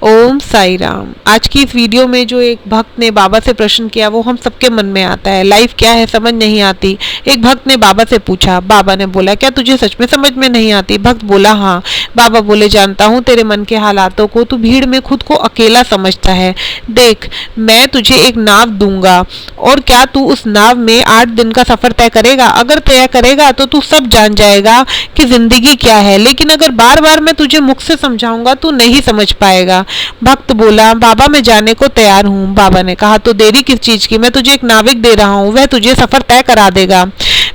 ओम साई राम। आज की इस वीडियो में जो एक भक्त ने बाबा से प्रश्न किया वो हम सबके मन में आता है। लाइफ क्या है समझ नहीं आती। एक भक्त ने बाबा से पूछा, बाबा ने बोला क्या तुझे सच में समझ में नहीं आती? भक्त बोला हाँ। बाबा बोले जानता हूँ तेरे मन के हालातों को, तू भीड़ में खुद को अकेला समझता है। देख मैं तुझे एक नाव दूंगा और क्या तू उस नाव में 8 दिन का सफर तय करेगा? अगर तय करेगा तो तू सब जान जाएगा कि जिंदगी क्या है, लेकिन अगर बार बार मैं तुझे मुख से समझाऊंगा तू नहीं समझ पाएगा। भक्त बोला बाबा मैं जाने को तैयार हूँ। बाबा ने कहा तो देरी किस चीज की, मैं तुझे एक नाविक दे रहा हूँ, वह तुझे सफर तय करा देगा।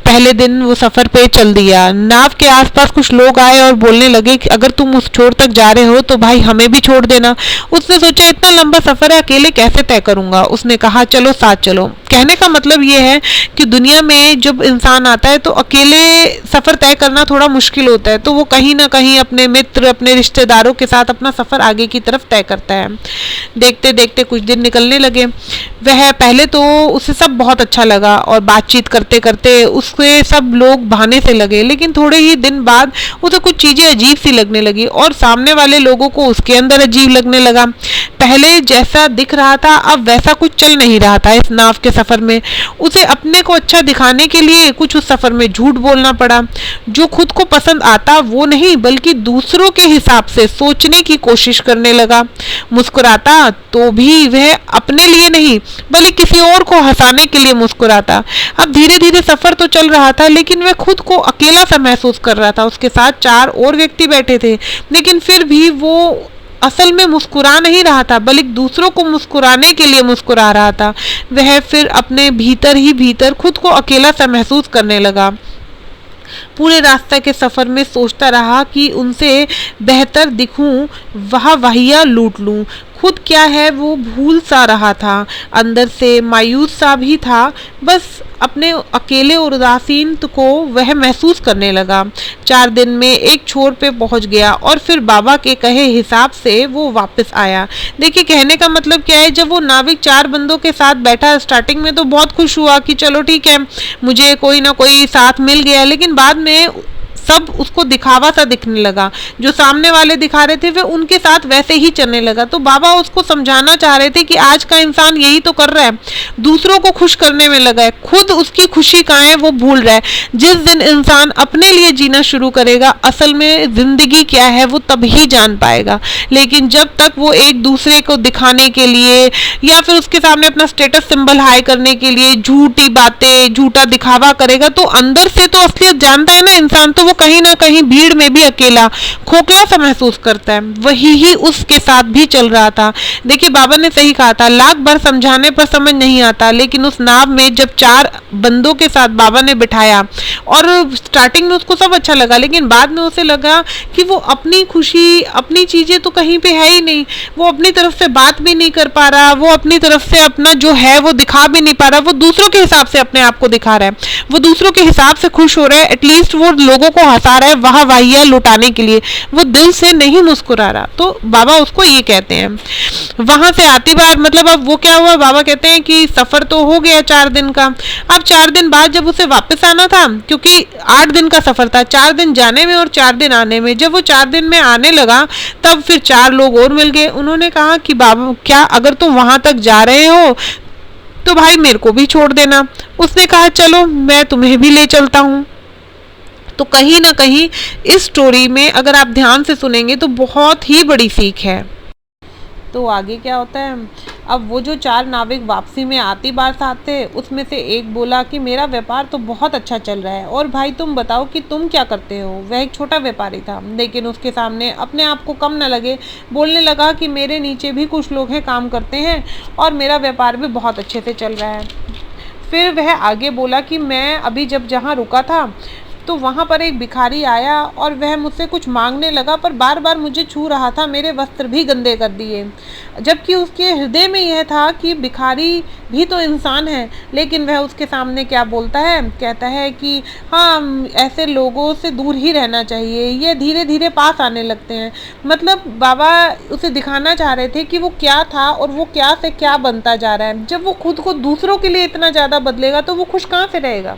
पहले दिन वो सफर पे चल दिया। नाव के आसपास कुछ लोग आए और बोलने लगे कि अगर तुम उस छोर तक जा रहे हो तो भाई हमें भी छोड़ देना। उसने सोचा इतना लंबा सफर है अकेले कैसे तय करूंगा। उसने कहा चलो साथ चलो। कहने का मतलब ये है कि दुनिया में जब इंसान आता है तो अकेले सफर तय करना थोड़ा मुश्किल होता है, तो वो कहीं ना कहीं अपने मित्र अपने रिश्तेदारों के साथ अपना सफर आगे की तरफ तय करता है। देखते देखते कुछ दिन निकलने लगे। वह पहले तो उसे सब बहुत अच्छा लगा और बातचीत करते करते उसके सब लोग बहाने से लगे, लेकिन थोड़े ही दिन बाद उसे कुछ चीजें अजीब सी लगने लगी और सामने वाले लोगों को उसके अंदर अजीब लगने लगा। पहले जैसा दिख रहा था अब वैसा कुछ चल नहीं रहा था। इस नाव के सफर में उसे अपने को अच्छा दिखाने के लिए कुछ उस सफर में झूठ बोलना पड़ा। जो खुद को पसंद आता वो नहीं बल्कि दूसरों के हिसाब से सोचने की कोशिश करने लगा। मुस्कुराता तो भी वह अपने लिए नहीं बल्कि किसी और को हंसाने के लिए मुस्कुराता। अब धीरे धीरे सफर तो चल रहा था लेकिन वह खुद को अकेला सा महसूस कर रहा था। उसके साथ 4 और व्यक्ति बैठे थे, लेकिन फिर भी वो असल में मुस्कुरा नहीं रहा था बल्कि दूसरों को मुस्कुराने के लिए मुस्कुरा रहा था। वह फिर अपने भीतर ही भीतर खुद को अकेला सा महसूस करने लगा। पूरे रास्ते के सफर में सोचता रहा कि उनसे बेहतर दिखूं, वह वहिया लूट लूं। खुद क्या है वो भूल सा रहा था, अंदर से मायूस सा भी था। बस अपने अकेले और उदासीन को वह महसूस करने लगा। 4 दिन में एक छोर पे पहुंच गया और फिर बाबा के कहे हिसाब से वो वापस आया। देखिए कहने का मतलब क्या है, जब वो नाविक 4 बंदों के साथ बैठा स्टार्टिंग में तो बहुत खुश हुआ कि चलो ठीक है मुझे कोई ना कोई साथ मिल गया, लेकिन बाद में सब उसको दिखावा सा दिखने लगा। जो सामने वाले दिखा रहे थे वे उनके साथ वैसे ही चलने लगा। तो बाबा उसको समझाना चाह रहे थे कि आज का इंसान यही तो कर रहा है, दूसरों को खुश करने में लगा है, खुद उसकी खुशी कहाँ है वो भूल रहा है। जिस दिन इंसान अपने लिए जीना शुरू करेगा असल में जिंदगी क्या है वो तब ही जान पाएगा। लेकिन जब तक वो एक दूसरे को दिखाने के लिए या फिर उसके सामने अपना स्टेटस सिंबल हाई करने के लिए झूठी बातें झूठा दिखावा करेगा तो अंदर से तो असलियत जानता है ना इंसान, तो वो कहीं ना कहीं भीड़ में भी अकेला खोखला सा महसूस करता है। वही ही उसके साथ भी चल रहा था। देखिए बाबा ने सही कहा था, लाख बार समझाने पर समझ नहीं आता, लेकिन उस नाव में जब 4 बंदों के साथ बाबा ने बिठाया और स्टार्टिंग में उसको सब अच्छा लगा, लेकिन बाद में उसे लगा कि वो अपनी खुशी अपनी चीजें तो कहीं पे है ही नहीं। वो अपनी तरफ से बात भी नहीं कर पा रहा, वो अपनी तरफ से अपना जो है वो दिखा भी नहीं पा रहा, वो दूसरों के हिसाब से अपने आप को दिखा रहा है, वो दूसरों के हिसाब से खुश हो रहा है, एटलीस्ट वो लोगों को हंसा रहा है वाह वाहिया लुटाने के लिए, वो दिल से नहीं मुस्कुरा रहा। तो बाबा उसको ये कहते हैं। वहां से आती बार मतलब अब वो क्या हुआ, बाबा कहते हैं कि सफर तो हो गया 4 दिन का। अब 4 दिन बाद जब उसे वापस आना था, क्योंकि 8 दिन का सफर था, 4 दिन जाने में और 4 दिन आने में, जब वो 4 दिन में आने लगा तब फिर 4 लोग और मिल गए। उन्होंने कहा कि बाबा क्या अगर तुम वहां तक जा रहे हो तो भाई मेरे को भी छोड़ देना। उसने कहा चलो मैं तुम्हें भी ले चलता हूँ। तो कहीं ना कहीं इस स्टोरी में अगर आप ध्यान से सुनेंगे तो बहुत ही बड़ी सीख है। तो आगे क्या होता है, अब वो जो 4 नाविक वापसी में आती बार साथ थे उसमें से एक बोला कि मेरा व्यापार तो बहुत अच्छा चल रहा है और भाई तुम बताओ कि तुम क्या करते हो। वह एक छोटा व्यापारी था, लेकिन उसके सामने अपने आप को कम न लगे बोलने लगा कि मेरे नीचे भी कुछ लोग हैं काम करते हैं और मेरा व्यापार भी बहुत अच्छे से चल रहा है। फिर वह आगे बोला कि मैं अभी जब जहाँ रुका था तो वहाँ पर एक भिखारी आया और वह मुझसे कुछ मांगने लगा, पर बार बार मुझे छू रहा था, मेरे वस्त्र भी गंदे कर दिए। जबकि उसके हृदय में यह था कि भिखारी भी तो इंसान है, लेकिन वह उसके सामने क्या बोलता है, कहता है कि हाँ ऐसे लोगों से दूर ही रहना चाहिए, ये धीरे धीरे पास आने लगते हैं। मतलब बाबा उसे दिखाना चाह रहे थे कि वो क्या था और वो क्या से क्या बनता जा रहा है। जब वो खुद को दूसरों के लिए इतना ज़्यादा बदलेगा तो वो खुश कहाँ से रहेगा।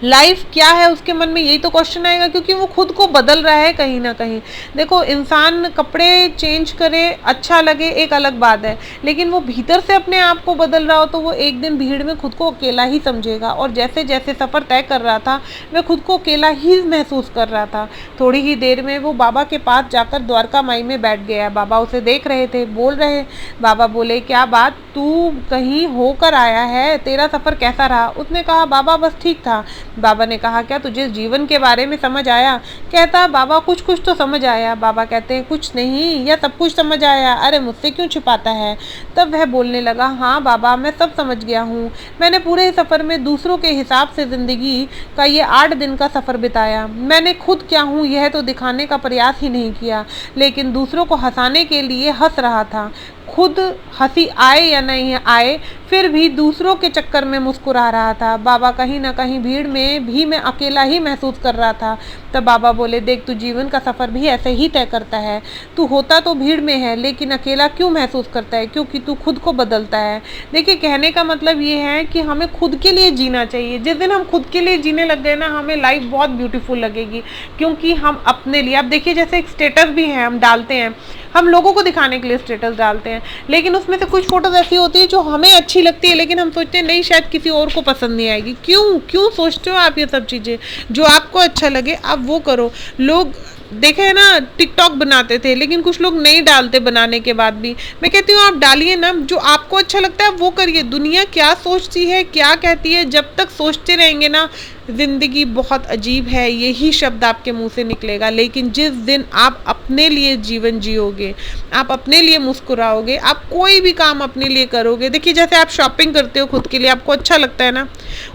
लाइफ क्या है उसके मन में यही तो क्वेश्चन आएगा, क्योंकि वो खुद को बदल रहा है कहीं ना कहीं। देखो, इंसान कपड़े चेंज करे, अच्छा लगे, एक अलग बात है, लेकिन वो भीतर से अपने आप को बदल रहा हो तो वो एक दिन भीड़ में खुद को अकेला ही समझेगा। और जैसे जैसे सफ़र तय कर रहा था वह खुद को अकेला ही महसूस कर रहा था। थोड़ी ही देर में वो बाबा के पास जाकर द्वारका माई में बैठ गया। बाबा उसे देख रहे थे, बोल रहे। बाबा बोले, क्या बात, तू कहीं होकर आया है, तेरा सफ़र कैसा रहा? उसने कहा, बाबा बस ठीक था। बाबा ने कहा, क्या तुझे जीवन के बारे में समझ आया? कहता, बाबा कुछ कुछ तो समझ आया। बाबा कहते हैं, कुछ नहीं या सब कुछ समझ आया? अरे मुझसे क्यों छिपाता है? तब वह बोलने लगा, हाँ बाबा, मैं सब समझ गया हूँ। मैंने पूरे सफ़र में दूसरों के हिसाब से ज़िंदगी का ये 8 दिन का सफ़र बिताया। मैंने खुद क्या हूँ यह तो दिखाने का प्रयास ही नहीं किया, लेकिन दूसरों को हंसाने के लिए हंस रहा था। खुद हंसी आए या नहीं आए, फिर भी दूसरों के चक्कर में मुस्कुरा रहा था। बाबा, कहीं ना कहीं भीड़ में भी मैं अकेला ही महसूस कर रहा था। तब बाबा बोले, देख, तू जीवन का सफ़र भी ऐसे ही तय करता है। तू होता तो भीड़ में है, लेकिन अकेला क्यों महसूस करता है? क्योंकि तू खुद को बदलता है। देखिए, कहने का मतलब ये है कि हमें खुद के लिए जीना चाहिए। जिस दिन हम खुद के लिए जीने लग गए ना, हमें लाइफ बहुत ब्यूटीफुल लगेगी, क्योंकि हम अपने लिए, आप देखिए जैसे एक स्टेटस भी है, हम डालते हैं, हम लोगों को दिखाने के लिए स्टेटस डालते हैं, लेकिन उसमें से कुछ फोटोज ऐसी होती है जो हमें अच्छी लगती है, लेकिन हम सोचते हैं नहीं, शायद किसी और को पसंद नहीं आएगी। क्यों क्यों सोचते हो आप ये सब चीज़ें? जो आपको अच्छा लगे आप वो करो। लोग देखे है ना, टिकटॉक बनाते थे, लेकिन कुछ लोग नहीं डालते बनाने के बाद भी। मैं कहती हूँ आप डालिए ना, जो आपको अच्छा लगता है वो करिए। दुनिया क्या सोचती है, क्या कहती है, जब तक सोचते रहेंगे ना, ज़िंदगी बहुत अजीब है, यही शब्द आपके मुंह से निकलेगा। लेकिन जिस दिन आप अपने लिए जीवन जियोगे, आप अपने लिए मुस्कुराओगे, आप कोई भी काम अपने लिए करोगे। देखिए, जैसे आप शॉपिंग करते हो खुद के लिए, आपको अच्छा लगता है ना,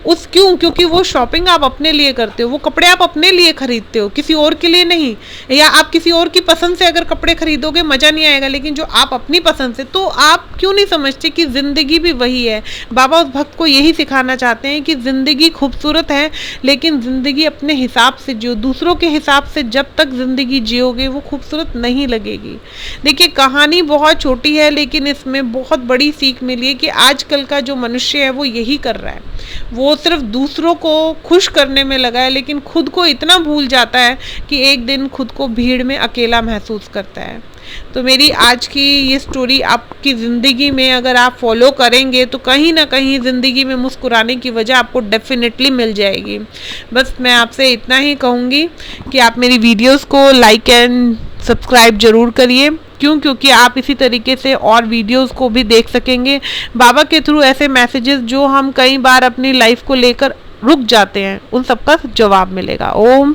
क्योंकि वो शॉपिंग आप अपने लिए करते हो, वो कपड़े आप अपने लिए खरीदते हो, किसी और के लिए नहीं। या आप किसी और की पसंद से अगर कपड़े खरीदोगे मज़ा नहीं आएगा, लेकिन जो आप अपनी पसंद से, तो आप क्यों नहीं समझते कि ज़िंदगी भी वही है। बाबा उस भक्त को यही सिखाना चाहते हैं कि ज़िंदगी खूबसूरत है, लेकिन ज़िंदगी अपने हिसाब से जियो। दूसरों के हिसाब से जब तक ज़िंदगी जियोगे वो खूबसूरत नहीं लगेगी। देखिए, कहानी बहुत छोटी है, लेकिन इसमें बहुत बड़ी सीख मिली है कि आजकल का जो मनुष्य है वो यही कर रहा है। वो सिर्फ दूसरों को खुश करने में लगा है, लेकिन खुद को इतना भूल जाता है कि एक दिन खुद को भीड़ में अकेला महसूस करता है। तो मेरी आज की ये स्टोरी आपकी ज़िंदगी में अगर आप फॉलो करेंगे तो कहीं ना कहीं ज़िंदगी में मुस्कुराने की वजह आपको डेफिनेटली मिल जाएगी। बस मैं आपसे इतना ही कहूँगी कि आप मेरी वीडियोस को लाइक एंड सब्सक्राइब ज़रूर करिए। क्योंकि आप इसी तरीके से और वीडियोस को भी देख सकेंगे। बाबा के थ्रू ऐसे मैसेजेस जो हम कई बार अपनी लाइफ को लेकर रुक जाते हैं, उन सबका जवाब मिलेगा। ओम